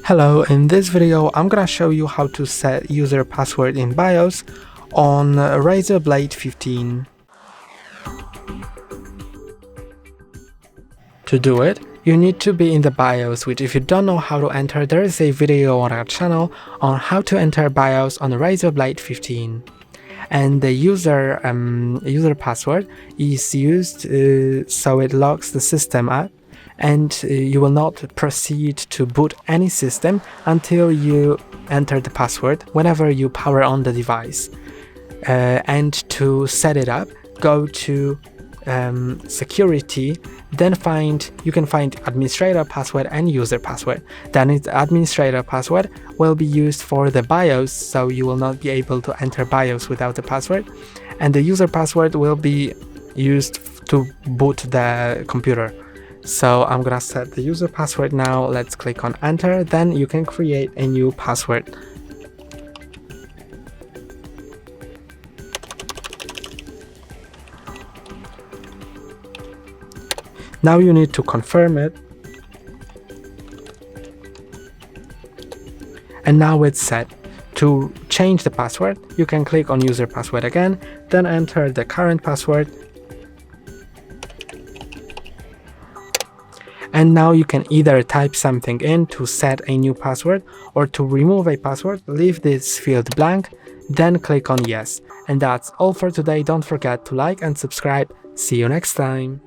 Hello, in this video I'm gonna show you how to set user password in BIOS on RAZER Blade 15. To do it, you need to be in the BIOS, which if you don't know how to enter, there is a video on our channel on how to enter BIOS on RAZER Blade 15. And the user password is used so it locks the system up, and you will not proceed to boot any system until you enter the password whenever you power on the device. And to set it up, go to security, then you can find administrator password and user password. Then its administrator password will be used for the BIOS, so you will not be able to enter BIOS without the password, and the user password will be used to boot the computer. So I'm gonna set the user password now. Let's click on enter, then you can create a new password. Now you need to confirm it, and now it's set. To change the password, you can click on user password again, then enter the current password, and now you can either type something in to set a new password, or to remove a password, leave this field blank, then click on yes. And that's all for today. Don't forget to like and subscribe. See you next time.